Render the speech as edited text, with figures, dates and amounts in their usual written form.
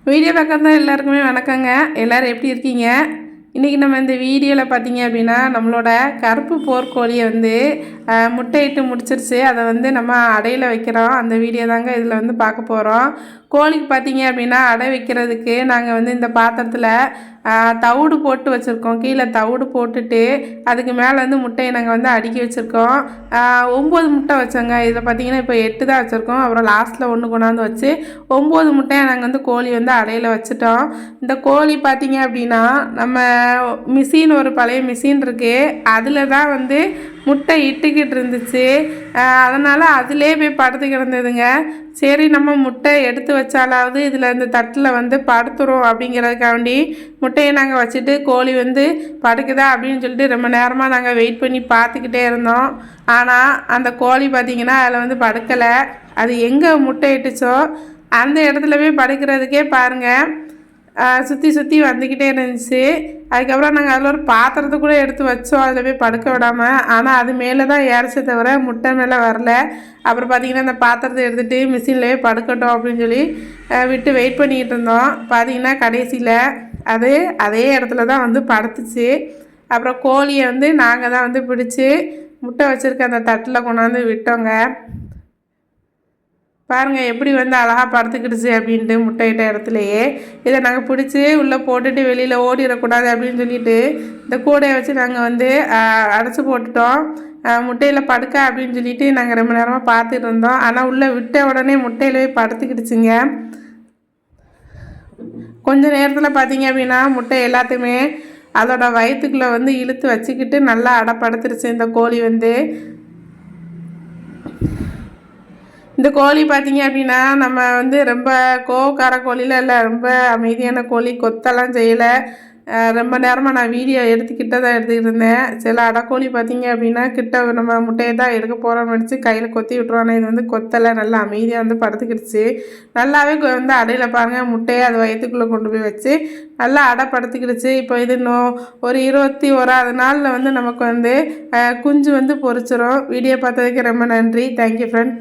Video பார்க்குறதா எல்லாருக்குமே வணக்கங்க. எல்லோரும் எப்படி இருக்கீங்க? இன்றைக்கி நம்ம இந்த வீடியோவில் பார்த்தீங்க அப்படின்னா நம்மளோட கருப்பு போர்க்கோழியை வந்து முட்டையிட்டு முடிச்சிருச்சு. அதை வந்து நம்ம அடையில் வைக்கிறோம். அந்த வீடியோ தாங்க இதில் வந்து பார்க்க போகிறோம். கோழிக்கு பார்த்தீங்க அப்படின்னா அடை வைக்கிறதுக்கு நாங்கள் வந்து இந்த பாத்திரத்தில் தவிடு போட்டு வச்சுருக்கோம். கீழே தவிடு போட்டுட்டு அதுக்கு மேலே வந்து முட்டையை நாங்கள் வந்து அடுக்கி வச்சுருக்கோம். 9 முட்டை வச்சோங்க. இதில் பார்த்தீங்கன்னா இப்போ 8 தான் வச்சுருக்கோம். அப்புறம் லாஸ்ட்டில் ஒன்று கொண்டாந்து வச்சு 9 முட்டையை நாங்கள் வந்து கோழி வந்து அடையில் வச்சுட்டோம். இந்த கோழி பார்த்தீங்க அப்படின்னா நம்ம மிஷின், ஒரு பழைய மிஷின் இருக்குது, அதில் தான் வந்து முட்டை இட்டுக்கிட்டு இருந்துச்சு. அதனால் அதிலே போய் படுத்து கிடந்ததுங்க. சரி, நம்ம முட்டை எடுத்து வச்சாலாவது இதில் இந்த தட்டில் வந்து படுத்துரும் அப்படிங்கிறதுக்காண்டி முட்டையை நாங்கள் வச்சுட்டு கோழி வந்து படுக்குதா அப்படின்னு சொல்லிட்டு ரொம்ப நேரமாக நாங்கள் வெயிட் பண்ணி பார்த்துக்கிட்டே இருந்தோம். ஆனால் அந்த கோழி பார்த்திங்கன்னா அதில் வந்து படுக்கலை. அது எங்கே முட்டை இட்டுச்சோ அந்த இடத்துல போய் படுக்கிறதுக்கே பாருங்கள் சுற்றி சுற்றி வந்துக்கிட்டே இருந்துச்சு. அதுக்கப்புறம் நாங்கள் அதில் ஒரு பாத்திரத்தை கூட எடுத்து வச்சோம் அதில் போய் படுக்க விடாமல். ஆனால் அது மேலே தான் ஏறிச்சே தவிர முட்டை மேலே வரல. அப்புறம் பார்த்திங்கன்னா அந்த பாத்திரத்தை எடுத்துகிட்டு மிஷின்லேயே படுக்கட்டும் அப்படின்னு சொல்லி விட்டு வெயிட் பண்ணிக்கிட்டு இருந்தோம். பார்த்திங்கன்னா கடைசியில் அது அதே இடத்துல தான் வந்து படுத்துச்சு. அப்புறம் கோழியை வந்து நாங்கள் தான் வந்து பிடிச்சி முட்டை வச்சுருக்க அந்த தட்டில் கொண்டாந்து விட்டோங்க. பாருங்கள் எப்படி வந்து அழகாக படுத்துக்கிடுச்சு அப்படின்ட்டு முட்டையிட்ட இடத்துலையே. இதை நாங்கள் பிடிச்சி உள்ளே போட்டுட்டு வெளியில் ஓடிடக்கூடாது அப்படின்னு சொல்லிட்டு இந்த கூடையை வச்சு நாங்கள் வந்து அடைச்சி போட்டுட்டோம். முட்டையில் படுக்க அப்படின்னு சொல்லிட்டு நாங்கள் ரொம்ப நேரமாக பார்த்துட்டு இருந்தோம். ஆனால் உள்ளே விட்ட உடனே முட்டையிலே படுத்துக்கிடுச்சுங்க. கொஞ்சம் நேரத்தில் பார்த்தீங்க அப்படின்னா முட்டை எல்லாத்தையுமே அதோட வயிற்றுக்குள்ளே வந்து இழுத்து வச்சுக்கிட்டு நல்லா அடைப்படுத்துருச்சு இந்த கோழி வந்து. இந்த கோழி பார்த்திங்க அப்படின்னா நம்ம வந்து ரொம்ப கோவக்கார கோழிலாம் இல்லை, ரொம்ப அமைதியான கோழி, கொத்தெல்லாம் செய்யலை. ரொம்ப நேரமாக நான் வீடியோ எடுத்துக்கிட்ட தான் எடுத்துக்கிட்டு இருந்தேன். சில அடைக்கோழி பார்த்திங்க அப்படின்னா கிட்ட நம்ம முட்டையை தான் எடுக்க போகிறோம்னு நினச்சி கையில் கொத்தி விட்ருவானே. இது வந்து கொத்தலை, நல்லா அமைதியாக வந்து படுத்துக்கிடுச்சு. நல்லாவே வந்து அடையில் பாருங்கள் முட்டையை அது வயிற்றுக்குள்ளே கொண்டு போய் வச்சு நல்லா அடை படுத்துக்கிடுச்சு. இப்போ இது இன்னும் ஒரு 21வது நாளில் வந்து நமக்கு வந்து குஞ்சு வந்து பொரிச்சிரும். வீடியோ பார்த்ததுக்கு ரொம்ப நன்றி. Thank you friend.